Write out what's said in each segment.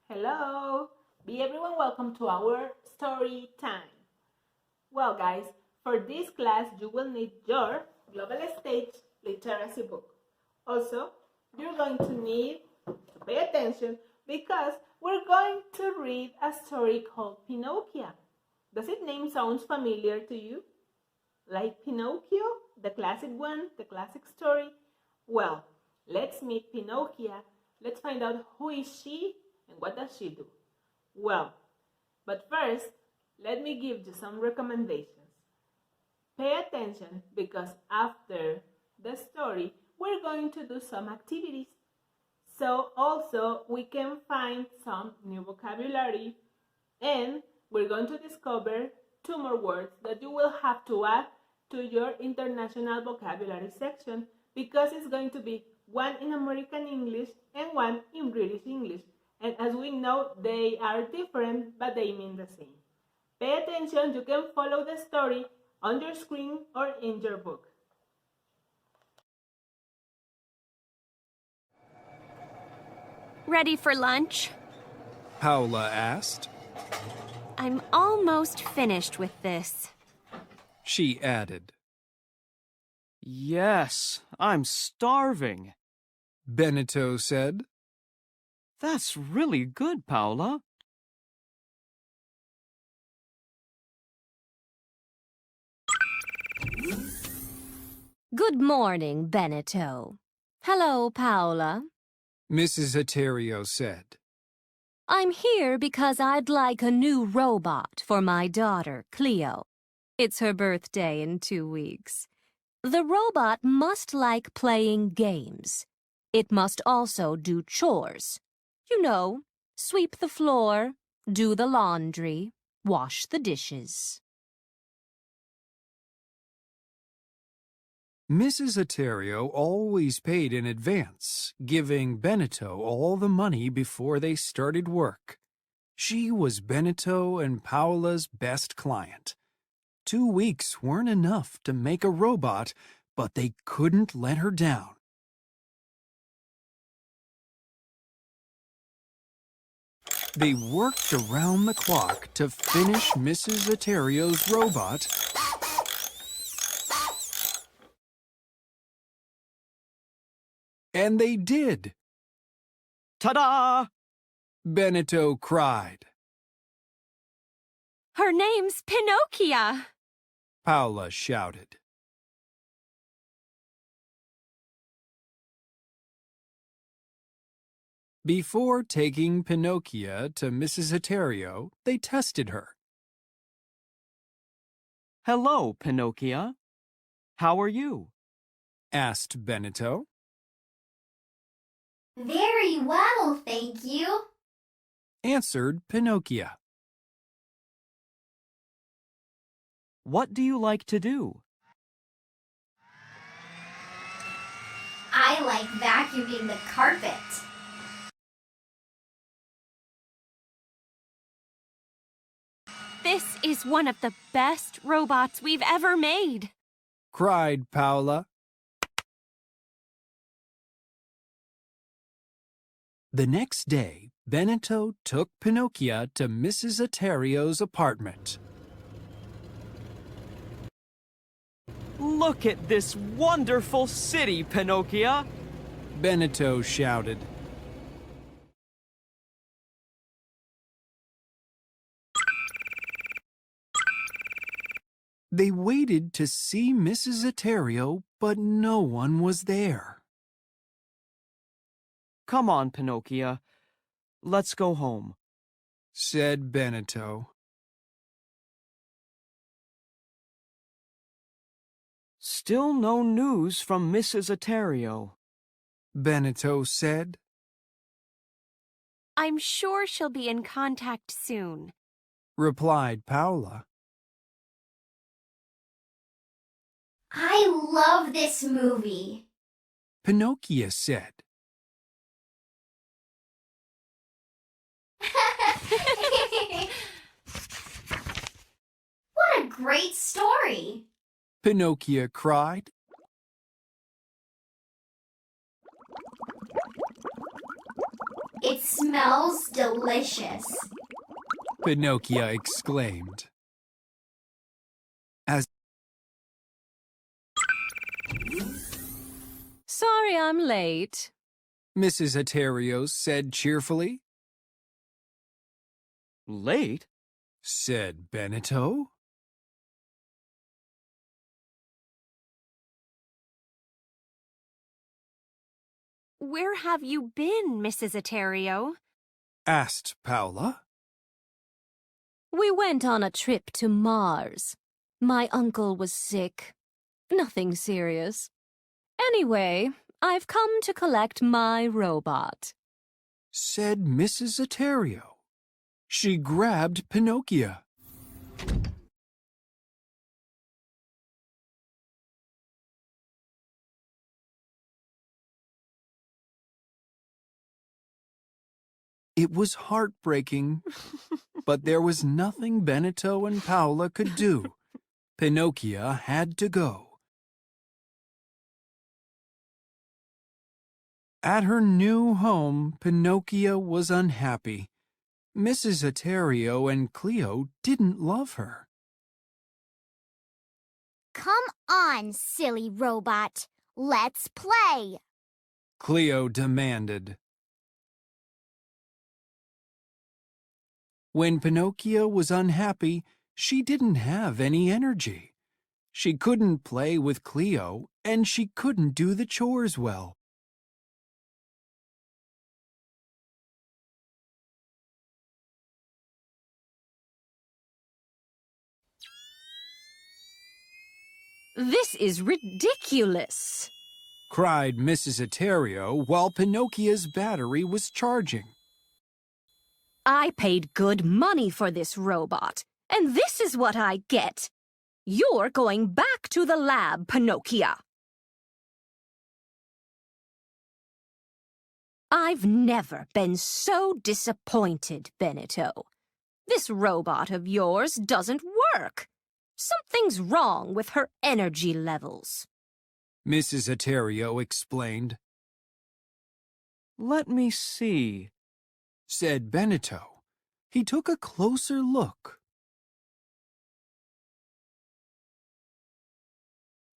Hello! Be everyone welcome to our story time. Well, guys, for this class, you will need your global stage literacy book. Also, you're going to need to pay attention because we're going to read a story called Pinocchio. Does it name sound familiar to you? Like Pinocchio, the classic one, the classic story? Well, let's meet Pinocchia. Let's find out who is she and what does she do. Well, but first, let me give you some recommendations. Pay attention because after the story, we're going to do some activities. So also we can find some new vocabulary and we're going to discover 2 more words that you will have to add to your international vocabulary section because it's going to be one in American English and one in British English. And as we know, they are different, but they mean the same. Pay attention, you can follow the story on your screen or in your book. Ready for lunch? Paula asked. I'm almost finished with this. She added. Yes, I'm starving. Benito said. That's really good, Paula. Good morning, Benito. Hello, Paula. Mrs. Aterio said. I'm here because I'd like a new robot for my daughter, Cleo. It's her birthday in 2 weeks. The robot must like playing games. It must also do chores. You know, sweep the floor, do the laundry, wash the dishes. Mrs. Aterio always paid in advance, giving Benito all the money before they started work. She was Benito and Paula's best client. 2 weeks weren't enough to make a robot, but they couldn't let her down. They worked around the clock to finish Mrs. Aterio's robot, and they did. Ta-da! Benito cried. Her name's Pinocchia. Paula shouted. Before taking Pinocchia to Mrs. Aterio, they tested her. Hello, Pinocchia. How are you? Asked Benito. Very well, thank you. Answered Pinocchia. What do you like to do? I like vacuuming the carpet. This is one of the best robots we've ever made. Cried Paula. The next day, Benito took Pinocchia to Mrs. Aterio's apartment. Look at this wonderful city, Pinocchio. Benito shouted. They waited to see Mrs. Aterio, but no one was there. Come on, Pinocchio. Let's go home, said Benito. Still no news from Mrs. Aterio, Benito said. I'm sure she'll be in contact soon. Replied Paula. I love this movie. Pinocchio said. What a great story. Pinocchio cried. It smells delicious. Pinocchio exclaimed. As Sorry I'm late. Mrs. Aterios said cheerfully. Late? Said Benito. Where have you been, Mrs. Aterio? Asked Paula. We went on a trip to Mars. My uncle was sick. Nothing serious. Anyway, I've come to collect my robot. Said Mrs. Aterio. She grabbed Pinocchio. It was heartbreaking, but there was nothing Benito and Paula could do. Pinocchio had to go. At her new home, Pinocchio was unhappy. Mrs. Aterio and Cleo didn't love her. Come on, silly robot. Let's play. Cleo demanded. When Pinocchio was unhappy, she didn't have any energy. She couldn't play with Cleo, and she couldn't do the chores well. This is ridiculous, Cried Mrs. Aterio while Pinocchio's battery was charging. I paid good money for this robot, and this is what I get. You're going back to the lab, Pinocchio. I've never been so disappointed, Benito. This robot of yours doesn't work. Something's wrong with her energy levels. Mrs. Aterio explained. Let me see. Said Benito. He took a closer look.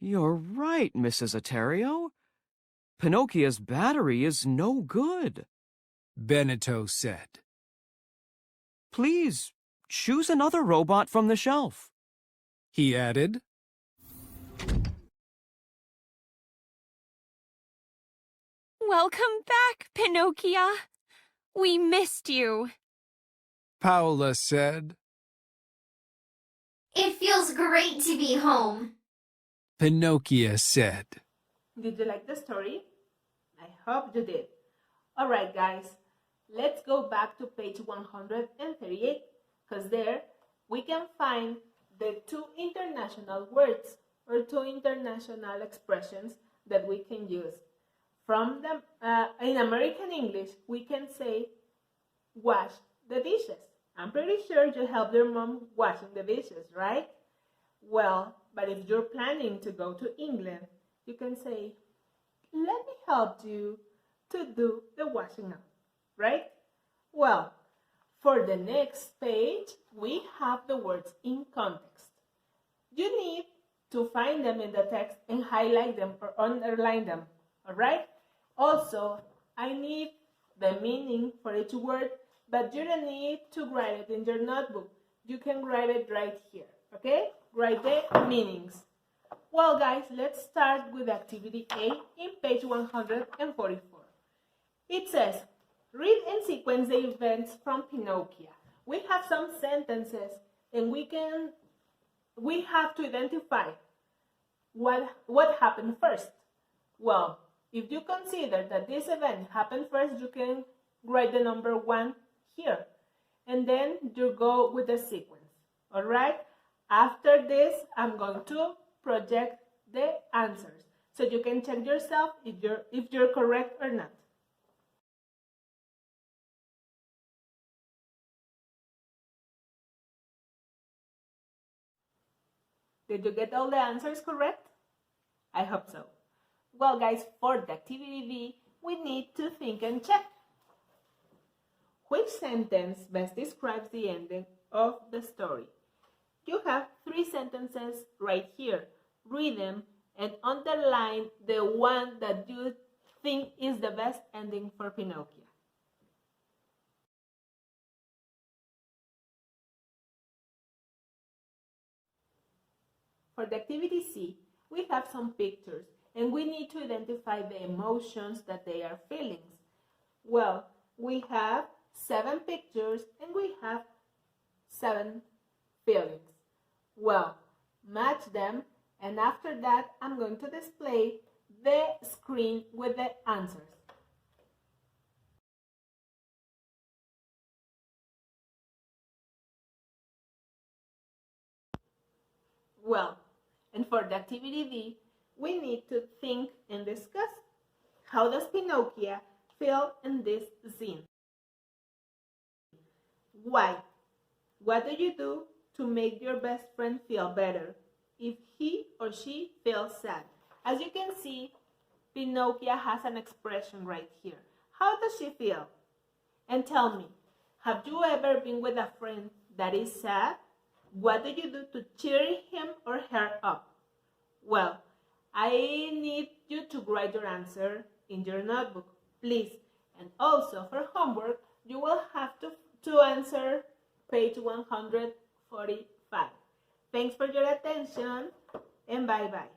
You're right, Mrs. Aterio. Pinocchio's battery is no good. Benito said. Please, choose another robot from the shelf. He added. Welcome back, Pinocchio. We missed you. Paula said. It feels great to be home. Pinocchio said. Did you like the story? I hope you did. Alright guys, let's go back to page 138 because there we can find the two international words or two international expressions that we can use. From the, in American English, we can say wash the dishes. I'm pretty sure you helped your mom washing the dishes, right? Well, but if you're planning to go to England, you can say, let me help you to do the washing up, right? Well, for the next page, we have the words in context. You need to find them in the text and highlight them or underline them, all right? Also, I need the meaning for each word, but you don't need to write it in your notebook. You can write it right here, okay? Write the meanings. Well, guys, let's start with activity A in page 144. It says, read and sequence the events from Pinocchio. We have some sentences and we have to identify what happened first. Well, if you consider that this event happened first, you can write the number 1 here. And then you go with the sequence. All right? After this, I'm going to project the answers. So you can check yourself if you're correct or not. Did you get all the answers correct? I hope so. Well, guys, for the activity B, we need to think and check. Which sentence best describes the ending of the story? You have 3 sentences right here. Read them and underline the one that you think is the best ending for Pinocchio. For the activity C, we have some pictures and we need to identify the emotions that they are feeling. Well, we have 7 pictures and we have 7 feelings. Well, match them, and after that I'm going to display the screen with the answers. Well, and for the activity D, we need to think and discuss. How does Pinocchio feel in this scene? Why? What do you do to make your best friend feel better if he or she feels sad? As you can see, Pinocchio has an expression right here. How does she feel? And tell me, have you ever been with a friend that is sad? What do you do to cheer him or her up? Well, I need you to write your answer in your notebook, please. And also for homework, you will have to answer page 145. Thanks for your attention and bye-bye.